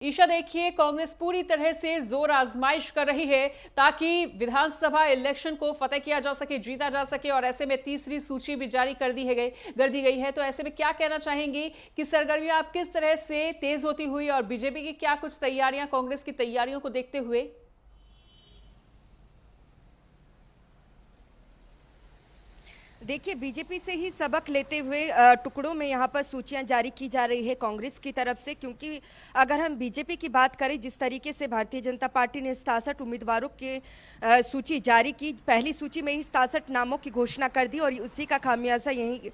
ईशा, देखिए कांग्रेस पूरी तरह से जोर आजमाइश कर रही है ताकि विधानसभा इलेक्शन को फतेह किया जा सके, जीता जा सके। और ऐसे में तीसरी सूची भी जारी कर दी गई है। तो ऐसे में क्या कहना चाहेंगी कि सरगर्मियां आप किस तरह से तेज होती हुई और बीजेपी की क्या कुछ तैयारियां, कांग्रेस की तैयारियों को देखते हुए? देखिए, बीजेपी से ही सबक लेते हुए टुकड़ों में यहाँ पर सूचियां जारी की जा रही है कांग्रेस की तरफ से, क्योंकि अगर हम बीजेपी की बात करें, जिस तरीके से भारतीय जनता पार्टी ने 67 उम्मीदवारों की सूची जारी की, पहली सूची में ही 67 नामों की घोषणा कर दी और उसी का खामियाजा यही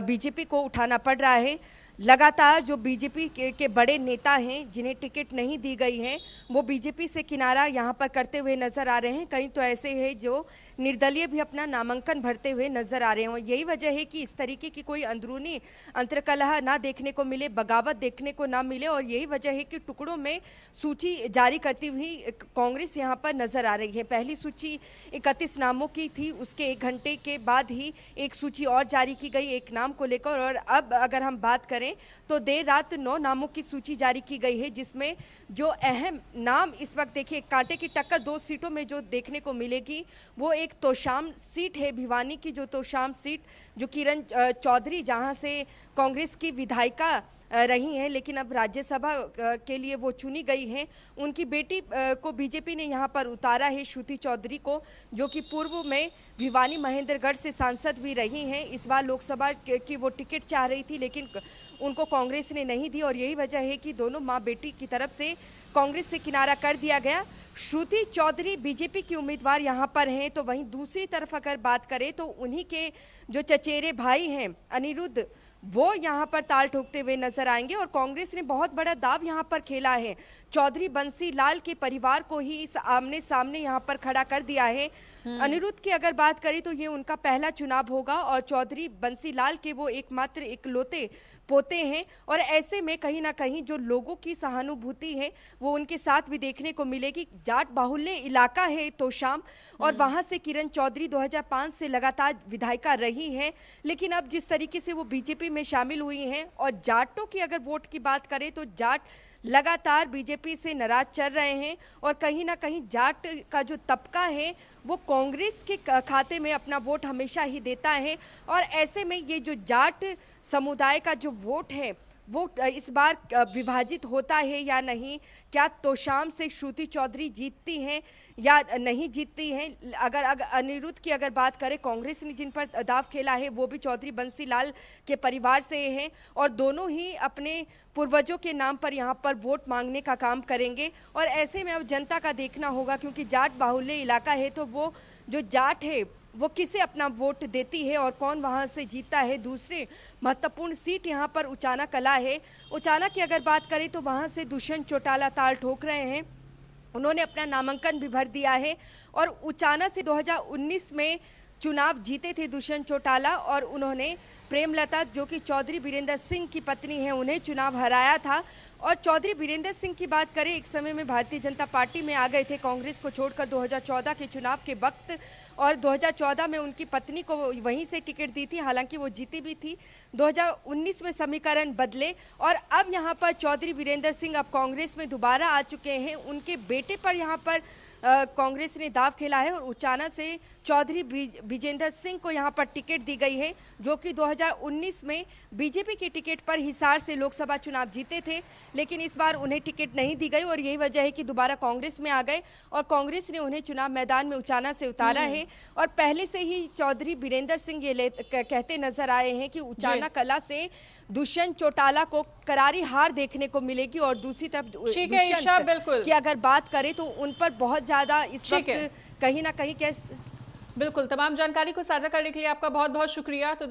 बीजेपी को उठाना पड़ रहा है। लगातार जो बीजेपी के बड़े नेता हैं जिन्हें टिकट नहीं दी गई है, वो बीजेपी से किनारा यहाँ पर करते हुए नजर आ रहे हैं। कहीं तो ऐसे हैं जो निर्दलीय भी अपना नामांकन भरते हुए नजर आ रहे हैं। यही वजह है कि इस तरीके की कोई अंदरूनी अंतर्कलह ना देखने को मिले, बगावत देखने को ना मिले, और यही वजह है कि टुकड़ों में सूची जारी करती हुई कांग्रेस यहाँ पर नजर आ रही है। पहली सूची 31 नामों की थी, उसके 1 घंटे के बाद ही एक सूची और जारी की गई एक नाम को लेकर। और अब अगर हम बात करें तो देर रात 9 नामों की सूची जारी की गई है, जिसमें जो अहम नाम इस वक्त देखिए, कांटे की टक्कर 2 सीटों में जो देखने को मिलेगी वो एक तोशाम सीट है, भिवानी की जो तोशाम सीट, जो किरण चौधरी जहां से कांग्रेस की विधायिका रही हैं, लेकिन अब राज्यसभा के लिए वो चुनी गई हैं। उनकी बेटी को बीजेपी ने यहाँ पर उतारा है, श्रुति चौधरी को, जो कि पूर्व में भिवानी महेंद्रगढ़ से सांसद भी रही हैं। इस बार लोकसभा की वो टिकट चाह रही थी, लेकिन उनको कांग्रेस ने नहीं दी, और यही वजह है कि दोनों माँ बेटी की तरफ से कांग्रेस से किनारा कर दिया गया। श्रुति चौधरी बीजेपी की उम्मीदवार यहाँ पर हैं, तो वहीं दूसरी तरफ अगर बात करें तो उन्हीं के जो चचेरे भाई हैं अनिरुद्ध, वो यहाँ पर ताल ठोकते हुए नजर आएंगे। और कांग्रेस ने बहुत बड़ा दाव यहाँ पर खेला है, चौधरी बंसी लाल के परिवार को ही इस आमने सामने यहाँ पर खड़ा कर दिया है। अनिरुद्ध की अगर बात करें तो ये उनका पहला चुनाव होगा, और चौधरी बंसी लाल के वो एकमात्र इकलौते पोते हैं, और ऐसे में कहीं ना कहीं जो लोगों की सहानुभूति है वो उनके साथ भी देखने को मिलेगी। जाट बाहुल्य इलाका है तोशाम, और वहां से किरण चौधरी 2005 से लगातार विधायिका रही हैं, लेकिन अब जिस तरीके से वो बीजेपी में शामिल हुई हैं, और जाटों की अगर वोट की बात करें तो जाट लगातार बीजेपी से नाराज चल रहे हैं, और कहीं ना कहीं जाट का जो तबका है वो कांग्रेस के खाते में अपना वोट हमेशा ही देता है। और ऐसे में ये जो जाट समुदाय का जो वोट है वो इस बार विभाजित होता है या नहीं, क्या तोशाम से श्रुति चौधरी जीतती हैं या नहीं जीतती हैं। अगर अनिरुद्ध की अगर बात करें, कांग्रेस ने जिन पर दाव खेला है वो भी चौधरी बंसी लाल के परिवार से हैं, और दोनों ही अपने पूर्वजों के नाम पर यहाँ पर वोट मांगने का काम करेंगे। और ऐसे में अब जनता का देखना होगा, क्योंकि जाट बाहुल्य इलाका है, तो वो जो जाट है वो किसे अपना वोट देती है और कौन वहां से जीतता है। दूसरी महत्वपूर्ण सीट यहाँ पर उचाना कला है। उचाना की अगर बात करें तो वहां से दुष्यंत चौटाला ताल ठोक रहे हैं, उन्होंने अपना नामांकन भी भर दिया है। और उचाना से 2019 में चुनाव जीते थे दुष्यंत चौटाला, और उन्होंने प्रेमलता, जो कि चौधरी बीरेंद्र सिंह की पत्नी है, उन्हें चुनाव हराया था। और चौधरी बीरेंद्र सिंह की बात करें, एक समय में भारतीय जनता पार्टी में आ गए थे कांग्रेस को छोड़कर 2014 के चुनाव के वक्त, और 2014 में उनकी पत्नी को वहीं से टिकट दी थी, हालांकि वो जीती भी थी। 2019 में समीकरण बदले, और अब यहाँ पर चौधरी बीरेंद्र सिंह अब कांग्रेस में दोबारा आ चुके हैं। उनके बेटे पर यहाँ पर कांग्रेस ने दाव खेला है, और उचाना से चौधरी विजेंद्र सिंह को यहाँ पर टिकट दी गई है, जो कि 2019 में बीजेपी की टिकट पर हिसार से लोकसभा चुनाव जीते थे, लेकिन इस बार उन्हें टिकट नहीं दी गई, और यही वजह है कि दोबारा कांग्रेस में आ गए, और कांग्रेस ने उन्हें चुनाव मैदान में उचाना से उतारा है। और पहले से ही चौधरी बीरेंद्र सिंह ये कहते नजर आए हैं कि उचाना कला से दुष्यंत चौटाला को करारी हार देखने को मिलेगी। और दूसरी तरफ दुष्यंत की अगर बात करें तो उन पर बहुत ज्यादा इस वक्त कहीं ना कहीं बिल्कुल। तमाम जानकारी को साझा करने के लिए आपका बहुत बहुत शुक्रिया। तो